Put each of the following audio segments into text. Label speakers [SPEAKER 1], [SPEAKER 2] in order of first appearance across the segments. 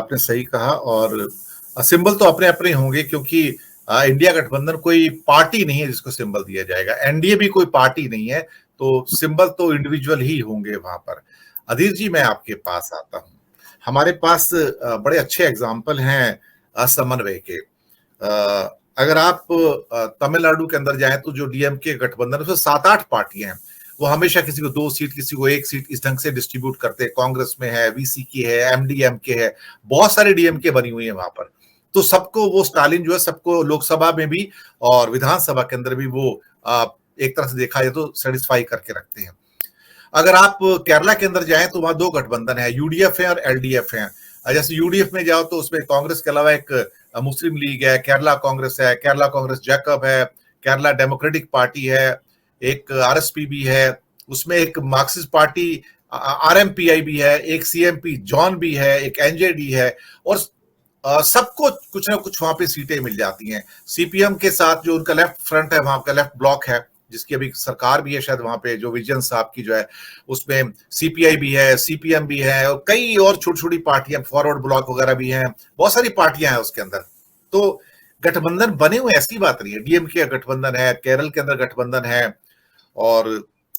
[SPEAKER 1] आपने सही कहा। और सिंबल तो अपने अपने होंगे, क्योंकि इंडिया गठबंधन कोई पार्टी नहीं है जिसको सिंबल दिया जाएगा, एनडीए भी कोई पार्टी नहीं है, तो सिंबल तो इंडिविजुअल ही होंगे वहां पर। अधीर जी, मैं आपके पास आता हूं। हमारे पास बड़े अच्छे एग्जाम्पल हैं समन्वय के। अगर आप तमिलनाडु के अंदर जाएं तो जो डीएमके गठबंधन है उसमें 7-8 पार्टियां हैं। वो हमेशा किसी को 2 सीट, किसी को 1 सीट इस ढंग से डिस्ट्रीब्यूट करते हैं। कांग्रेस में है, वीसी की है, एमडीएम के है, बहुत सारी डीएमके बनी हुई है वहां पर। तो सबको वो स्टालिन जो है, सबको लोकसभा में भी और विधानसभा के अंदर भी वो एक तरह से देखा जाए तो सेटिस्फाई करके रखते हैं। अगर आप केरला के अंदर जाएं तो वहां 2 गठबंधन है, यूडीएफ है और एलडीएफ है। जैसे यूडीएफ में जाओ तो उसमें कांग्रेस के अलावा एक मुस्लिम लीग है, केरला कांग्रेस है, केरला कांग्रेस जैकब है, केरला डेमोक्रेटिक पार्टी है, एक आरएसपी भी है, उसमें एक मार्क्सिस्ट पार्टी आरएमपीआई भी है, एक सीएमपी जॉन भी है, एक एनजेडी है। और सबको कुछ ना कुछ वहां पे सीटें मिल जाती हैं। सीपीएम के साथ जो उनका लेफ्ट फ्रंट है, वहां का लेफ्ट ब्लॉक है, जिसकी अभी सरकार भी है शायद वहां पे, जो विजयन साहब की जो है, उसमें सीपीआई भी है, सीपीएम भी है, और कई और छोटी छोटी पार्टियां, फॉरवर्ड ब्लॉक वगैरह भी हैं, बहुत सारी पार्टियां हैं उसके अंदर। तो गठबंधन बने हुए, ऐसी बात नहीं है। डीएमके का गठबंधन है, केरल के अंदर गठबंधन है, और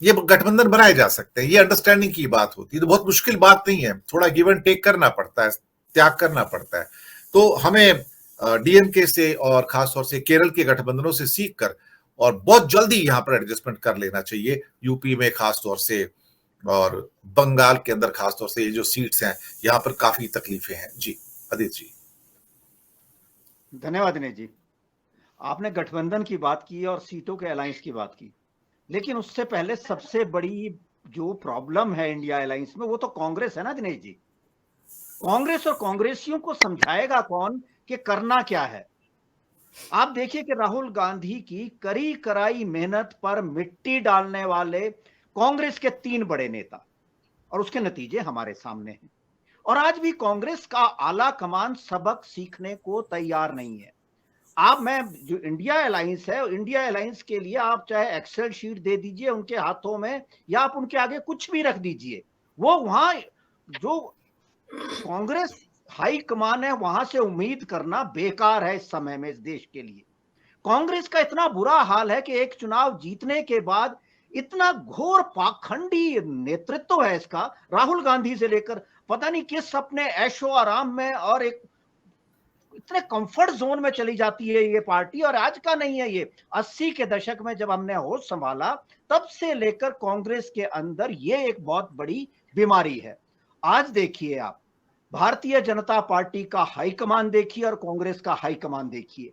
[SPEAKER 1] ये गठबंधन बनाए जा सकते हैं। ये अंडरस्टैंडिंग की बात होती है, तो बहुत मुश्किल बात नहीं है। थोड़ा गिव एंड टेक करना पड़ता है, त्याग करना पड़ता है। तो हमें डीएमके से और खासतौर से केरल के गठबंधनों से सीख कर और बहुत जल्दी यहां पर एडजस्टमेंट कर लेना चाहिए। यूपी में खासतौर से और बंगाल के अंदर खासतौर से ये जो सीट्स हैं, यहां पर काफी तकलीफें हैं। जी अदित जी।
[SPEAKER 2] धन्यवाद दिनेश जी। आपने गठबंधन की बात की और सीटों के अलायंस की बात की, लेकिन उससे पहले सबसे बड़ी जो प्रॉब्लम है इंडिया अलायंस में वो तो कांग्रेस है ना दिनेश जी। कांग्रेस और कांग्रेसियों को समझाएगा कौन कि करना क्या है। आप देखिए कि राहुल गांधी की कड़ी कराई मेहनत पर मिट्टी डालने वाले कांग्रेस के 3 बड़े नेता, और उसके नतीजे हमारे सामने हैं। और आज भी कांग्रेस का आला कमान सबक सीखने को तैयार नहीं है। आप, मैं जो इंडिया अलायंस है, इंडिया अलायंस के लिए आप चाहे एक्सेल शीट दे दीजिए उनके हाथों में, या आप उनके आगे कुछ भी रख दीजिए, वो वहां जो कांग्रेस हाई कमान है वहां से उम्मीद करना बेकार है इस समय में इस देश के लिए। कांग्रेस का इतना बुरा हाल है कि एक चुनाव जीतने के बाद इतना घोर पाखंडी नेतृत्व है इसका, राहुल गांधी से लेकर पता नहीं किस अपने ऐशो आराम में और एक इतने कंफर्ट जोन में चली जाती है ये पार्टी। और आज का नहीं है ये, 80 के दशक में जब हमने होश संभाला तब से लेकर कांग्रेस के अंदर ये एक बहुत बड़ी बीमारी है। आज देखिए आप भारतीय जनता पार्टी का हाईकमान देखिए और कांग्रेस का हाईकमान देखिए।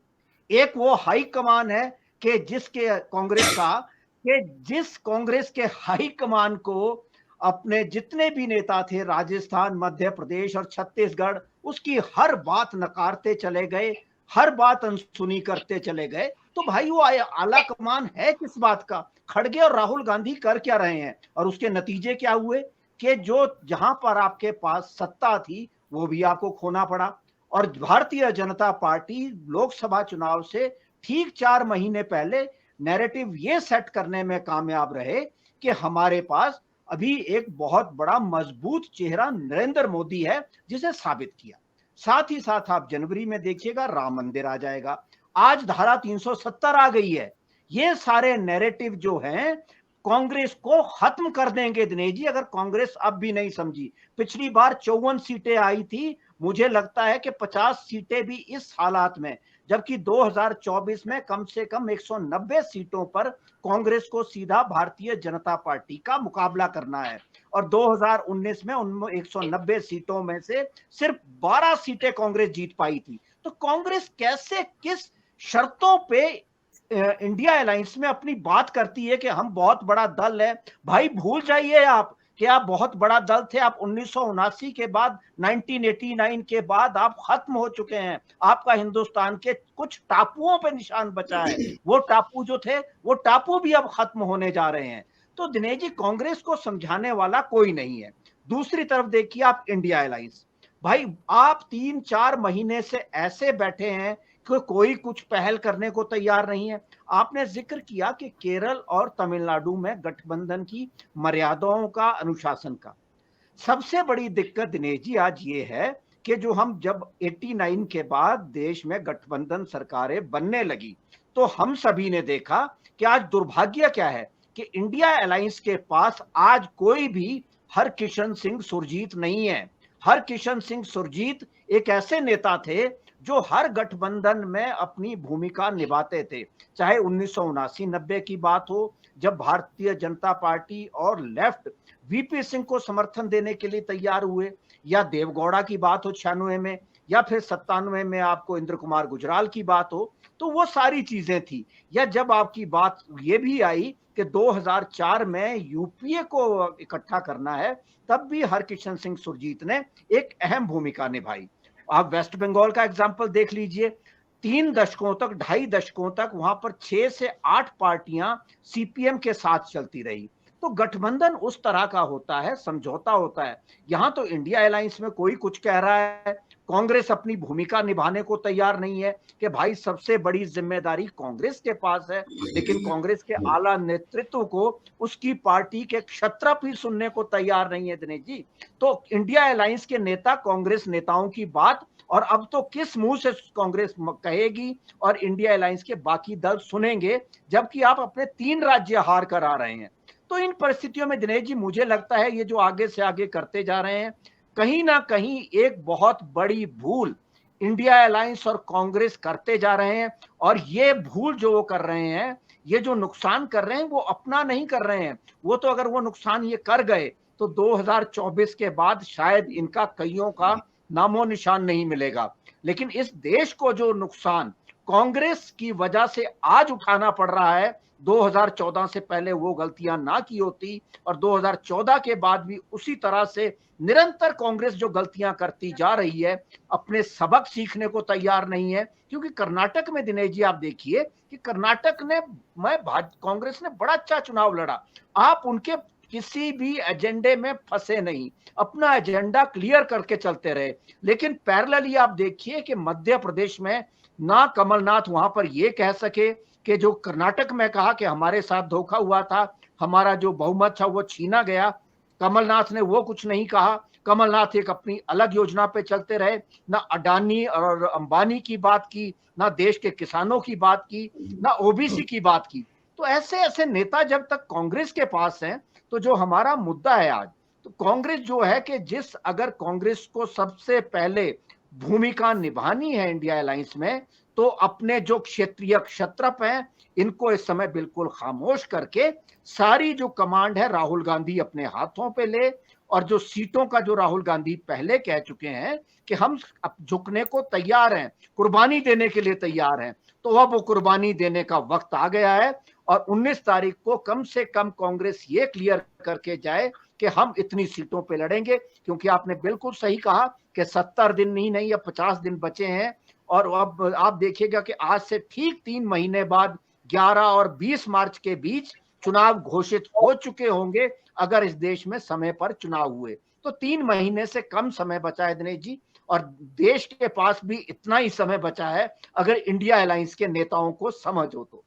[SPEAKER 2] एक वो हाईकमान है कि जिसके कांग्रेस का, कि जिस कांग्रेस के हाईकमान को अपने जितने भी नेता थे राजस्थान, मध्य प्रदेश और छत्तीसगढ़, उसकी हर बात नकारते चले गए, हर बात अनसुनी करते चले गए। तो भाई वो आला कमान है किस बात का? खड़गे और राहुल गांधी कर क्या रहे हैं? और उसके नतीजे क्या हुए कि जो जहां पर आपके पास सत्ता थी वो भी आपको खोना पड़ा। और भारतीय जनता पार्टी लोकसभा चुनाव से ठीक 4 महीने पहले नैरेटिव ये सेट करने में कामयाब रहे कि हमारे पास अभी एक बहुत बड़ा मजबूत चेहरा नरेंद्र मोदी है, जिसे साबित किया। साथ ही साथ आप जनवरी में देखिएगा राम मंदिर आ जाएगा, आज धारा 370 आ गई है। ये सारे नैरेटिव जो हैं कांग्रेस को खत्म कर देंगे दिनेश जी, अगर कांग्रेस अब भी नहीं समझी। पिछली बार 54 सीटें आई थी, मुझे लगता है कि 50 सीटें भी इस हालात में, जबकि 2024 में कम से कम 190 सीटों पर कांग्रेस को सीधा भारतीय जनता पार्टी का मुकाबला करना है। और 2019 में उन 190 सीटों में से सिर्फ 12 सीटें कांग्रेस जीत पाई थी। तो कांग्रेस कैसे, किस शर्तों पे इंडिया अलायंस में अपनी बात करती है कि हम बहुत बड़ा दल है? भाई भूल जाइए आप कि आप बहुत बड़ा दल थे। आप 1979 के बाद, 1989 के बाद आप खत्म हो चुके हैं। आपका हिंदुस्तान के कुछ टापुओं पे निशान बचा है, वो टापू जो थे वो टापू भी अब खत्म होने जा रहे हैं। तो दिनेश जी, कांग्रेस को समझाने वाला कोई नहीं है। दूसरी तरफ देखिए आप इंडिया अलायंस, भाई आप 3-4 महीने से ऐसे बैठे हैं कि कोई कुछ पहल करने को तैयार नहीं है। आपने जिक्र किया कि केरल और तमिलनाडु में गठबंधन की मर्यादाओं का, अनुशासन का। सबसे बड़ी दिक्कत दिनेश जी आज ये है कि जो हम जब 89 के बाद देश में गठबंधन सरकारें बनने लगी, तो हम सभी ने देखा कि आज दुर्भाग्य क्या है कि इंडिया अलायंस के पास आज कोई भी हरकिशन सिंह सुरजीत नहीं है। हरकिशन सिंह सुरजीत एक ऐसे नेता थे जो हर गठबंधन में अपनी भूमिका निभाते थे, चाहे 1979-90 की बात हो, जब भारतीय जनता पार्टी और लेफ्ट वीपी सिंह को समर्थन देने के लिए तैयार हुए, या देवगौड़ा की बात हो 96 में, या फिर 97 में आपको इंद्र कुमार गुजराल की बात हो, तो वो सारी चीजें थी। या जब आपकी बात ये भी आई कि 2004 में यूपीए को इकट्ठा करना है, तब भी हरकिशन सिंह सुरजीत ने एक अहम भूमिका निभाई। आप वेस्ट बंगाल का एग्जाम्पल देख लीजिए, 3 दशकों तक, 2.5 दशकों तक वहां पर 6 से 8 पार्टियां सीपीएम के साथ चलती रही। तो गठबंधन उस तरह का होता है, समझौता होता है। यहां तो इंडिया अलायंस में कोई कुछ कह रहा है, कांग्रेस अपनी भूमिका निभाने को तैयार नहीं है कि भाई सबसे बड़ी जिम्मेदारी कांग्रेस के पास है, लेकिन कांग्रेस के आला नेतृत्व को उसकी पार्टी के क्षत्रप ही सुनने को तैयार नहीं है दिनेश जी। तो इंडिया अलायंस के नेता कांग्रेस नेताओं की बात, और अब तो किस मुंह से कांग्रेस कहेगी और इंडिया अलायंस के बाकी दल सुनेंगे, जबकि आप अपने 3 राज्य हार कर आ रहे हैं। तो इन परिस्थितियों में दिनेश जी मुझे लगता है ये जो आगे से आगे करते जा रहे हैं, कहीं ना कहीं एक बहुत बड़ी भूल इंडिया अलायंस और कांग्रेस करते जा रहे हैं। और ये भूल जो वो कर रहे हैं, ये जो नुकसान कर रहे हैं, वो अपना नहीं कर रहे हैं। वो तो अगर वो नुकसान ये कर गए तो 2024 के बाद शायद इनका कईयों का नामो निशान नहीं मिलेगा। लेकिन इस देश को जो नुकसान कांग्रेस की वजह से आज उठाना पड़ रहा है, 2014 से पहले वो गलतियां ना की होती और 2014 के बाद भी उसी तरह से निरंतर कांग्रेस जो गलतियां करती जा रही है, अपने सबक सीखने को तैयार नहीं है। क्योंकि कर्नाटक में दिनेश जी आप देखिए कि कर्नाटक ने कांग्रेस ने बड़ा अच्छा चुनाव लड़ा। आप उनके किसी भी एजेंडे में फंसे नहीं, अपना एजेंडा क्लियर करके चलते रहे। लेकिन पैरेलली आप देखिए कि मध्य प्रदेश में ना कमलनाथ वहां पर यह कह सके कि जो कर्नाटक में कहा कि हमारे साथ धोखा हुआ था, हमारा जो बहुमत था वो छीना गया, कमलनाथ ने वो कुछ नहीं कहा। कमलनाथ एक अपनी अलग योजना पे चलते रहे, ना अडानी और अंबानी की बात की, ना देश के किसानों की बात की, ना ओबीसी की बात की। तो ऐसे ऐसे नेता जब तक कांग्रेस के पास हैं, तो जो हमारा मुद्दा है आज, तो कांग्रेस जो है कि अगर कांग्रेस को सबसे पहले भूमिका निभानी है इंडिया अलायंस में, तो अपने जो क्षेत्रीय क्षत्रप हैं इनको इस समय बिल्कुल खामोश करके सारी जो कमांड है राहुल गांधी अपने हाथों पे ले। और जो सीटों का जो राहुल गांधी पहले कह चुके हैं कि हम अब झुकने को तैयार हैं, कुर्बानी देने के लिए तैयार हैं, तो अब वो कुर्बानी देने का वक्त आ गया है। और 19 तारीख को कम से कम कांग्रेस ये क्लियर करके जाए कि हम इतनी सीटों पे लड़ेंगे। क्योंकि आपने बिल्कुल सही कहा कि 70 दिन नहीं, अब 50 दिन बचे हैं। और अब आप देखिएगा कि आज से ठीक 3 महीने बाद 11 और 20 मार्च के बीच चुनाव घोषित हो चुके होंगे, अगर इस देश में समय पर चुनाव हुए। तो 3 महीने से कम समय बचा है दिनेश जी, और देश के पास भी इतना ही समय बचा है, अगर इंडिया अलायंस के नेताओं को समझ हो तो।